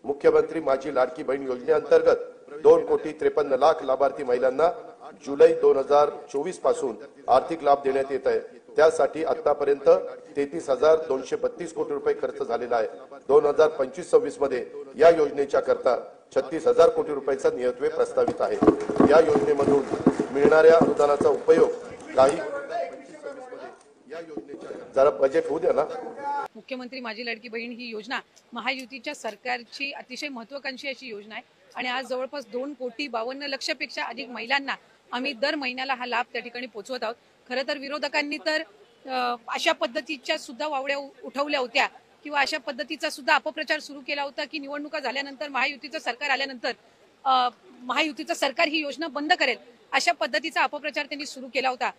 मुख्यमंत्री माझी लाडकी बहीण योजनेअंतर्गत 2,53,00,000 लाभार्थी महिलांना जुलै 2024 पासून आर्थिक लाभ देण्यात येत आहे। त्यासाठी आतापर्यंत 33,232 कोटी रुपये खर्च झालेला आहे। 2025-26 मध्ये या योजनेच्या करता 36,000 कोटी रुपयाचा नियतव्यय प्रस्तावित आहे। या योजनेमधून मिळणाऱ्या अनुदानाचा उपयोग काही जरा बजेट होऊ द्या ना। मुख्यमंत्री माझी लाडकी बहीण ही योजना महायुतीच्या सरकारची अतिशय महत्त्वाकांक्षी अशी योजना आहे आणि आज जवळपास 2,52,00,000 पेक्षा अधिक महिलांना आम्ही दर महिन्याला हा लाभ त्या ठिकाणी पोहोचवत आहोत। खरं तर विरोधकांनी तर अशा पद्धतीच्या सुद्धा वावड्या उठवल्या होत्या किंवा अशा पद्धतीचा सुद्धा अपप्रचार सुरू केला होता की निवडणुका झाल्यानंतर महायुतीचं सरकार आल्यानंतर महायुतीचं सरकार ही योजना बंद करेल, अशा पद्धतीचा अपप्रचार त्यांनी सुरू केला होता।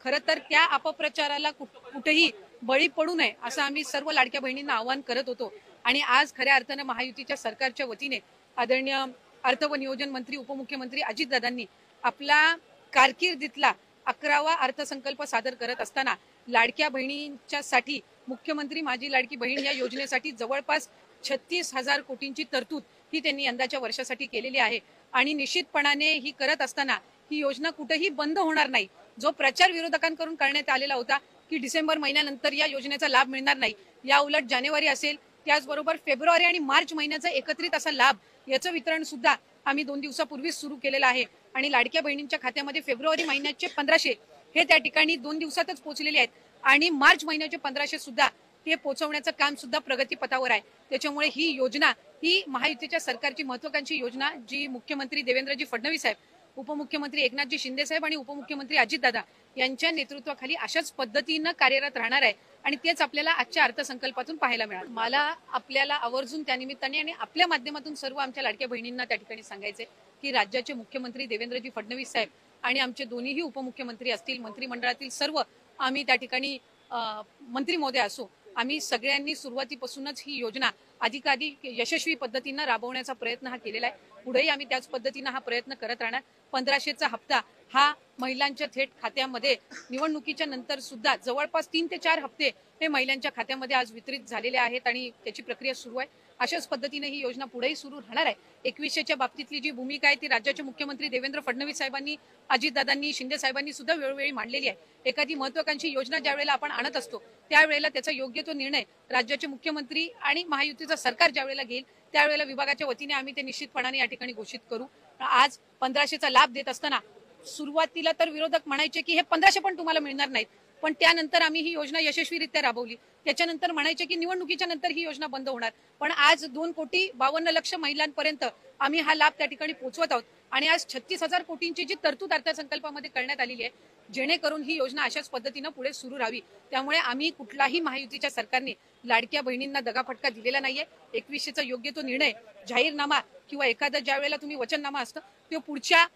खरं तर त्या अपप्रचाराला कुठेही बळी पडू नये असं आम्ही सर्व लाडक्या बहिणींना आवाहन करत होतो आणि आज खऱ्या अर्थाने महायुतीच्या सरकारच्या वतीने आदरणीय अर्थ व नियोजन मंत्री उपमुख्यमंत्री अजितदादांनी आपला कारकिर्दीतला 11वा अर्थसंकल्प सादर करत असताना लाडक्या बहिणींच्यासाठी मुख्यमंत्री माझी लाडकी बहीण या योजनेसाठी जवळपास 36,000 कोटींची तरतूद ही त्यांनी यंदाच्या वर्षासाठी केलेली आहे आणि निश्चितपणाने ही करत असताना ही योजना कुठेही बंद होणार नाही। जो प्रचार विरोधकांकडून करण्यात आलेला होता की डिसेंबर महिन्यानंतर या योजनेचा लाभ मिळणार नाही, या उलट जानेवारी असेल त्याचबरोबर फेब्रुवारी आणि मार्च महिन्याचा एकत्रित असा लाभ याचं वितरण सुद्धा आम्ही 2 दिवसापूर्वीच सुरू केलेलं आहे आणि लाडक्या बहिणींच्या खात्यामध्ये फेब्रुवारी महिन्याचे 1,500 हे त्या ठिकाणी 2 दिवसातच पोहोचलेले आहेत आणि मार्च महिन्याचे 1,500 सुद्धा ते पोहोचवण्याचं काम सुद्धा प्रगतीपथावर आहे। त्याच्यामुळे ही योजना ही महायुतीच्या सरकारची महत्त्वाकांक्षी योजना जी मुख्यमंत्री देवेंद्रजी फडणवीस साहेब, उपमुख्यमंत्री एकनाथजी शिंदे साहेब आणि उपमुख्यमंत्री अजितदादा यांच्या नेतृत्वाखाली अशाच पद्धतीनं कार्यरत राहणार आहे आणि तेच आपल्याला आजच्या अर्थसंकल्पातून पाहायला मिळालं। मला आपल्याला आवर्जून त्यानिमित्ताने आणि आपल्या माध्यमातून सर्व आमच्या लाडक्या बहिणींना त्या ठिकाणी सांगायचे की राज्याचे मुख्यमंत्री देवेंद्रजी फडणवीस साहेब आणि आमचे दोन्हीही उपमुख्यमंत्री असतील, मंत्रिमंडळातील सर्व आम्ही त्या ठिकाणी मंत्री महोदय असो, आम्ही सगळ्यांनी सुरुवातीपासूनच ही योजना अधिकाधिक यशस्वी पद्धतीनं राबवण्याचा प्रयत्न हा केलेला आहे। पुढेही आम्ही त्याच पद्धतीनं हा प्रयत्न करत राहणार। 1,500चा हप्ता हा महिलांच्या थेट खात्यामध्ये निवडणुकीच्या नंतर सुद्धा जवळपास 3 ते 4 हप्ते हे महिलांच्या खात्यामध्ये आज वितरित झालेले आहेत आणि त्याची प्रक्रिया सुरू आहे। अशाच पद्धतीने ही योजना पुढेही सुरू राहणार आहे। 2100च्या बाबतीतली जी भूमिका आहे ती राज्याचे मुख्यमंत्री देवेंद्र फडणवीस साहेबांनी, अजितदादांनी, शिंदे साहेबांनी सुद्धा वेळोवेळी मांडलेली आहे। एखादी महत्त्वाकांक्षी योजना ज्यावेळेला आपण आणत असतो त्यावेळेला त्याचा योग्य तो निर्णय राज्याचे मुख्यमंत्री आणि महायुतीचं सरकार ज्यावेळेला घेईल त्यावेळेला विभागाच्या वतीने आम्ही ते निश्चितपणाने या ठिकाणी घोषित करू। आज 1,500चा लाभ देत असताना सुरुवातीला तर विरोधक म्हणायचे की हे 1,500 पण तुम्हाला मिळणार नाहीत, पण त्यानंतर आम्ही ही योजना यशस्वीरित्या राबवली। त्याच्यानंतर म्हणायचे की निवडणुकीच्या नंतर ही योजना बंद होणार, पण आज 2,52,00,000 महिलांपर्यंत आम्ही हा लाभ त्या ठिकाणी पोहोचवत आहोत आणि आज 36,000 कोटींची जी तरतूद अर्थसंकल्पामध्ये करण्यात आलेली आहे जेणेकरून ही योजना अशाच पद्धतीनं पुढे सुरू राहावी। त्यामुळे आम्ही कुठलाही महायुतीच्या सरकारने लाडक्या बहिणींना दगाफटका दिलेला नाहीये। 2100चा योग्य तो निर्णय जाहीरनामा किंवा एखादा ज्या वेळेला तुम्ही वचननामा असतं ते पुढच्या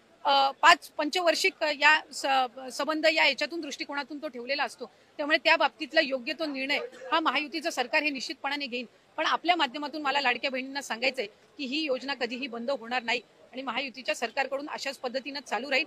5 पंचवार्षिक या संबंध या याच्यातून दृष्टिकोनातून तो ठेवलेला असतो। त्यामुळे त्या बाबतीतला योग्य तो निर्णय हा महायुतीचं सरकार हे निश्चितपणाने घेईल। पण आपल्या माध्यमातून मला लाडक्या बहिणींना सांगायचंय की ही योजना कधीही बंद होणार नाही आणि महायुतीच्या सरकारकडून अशाच पद्धतीनं चालू राहील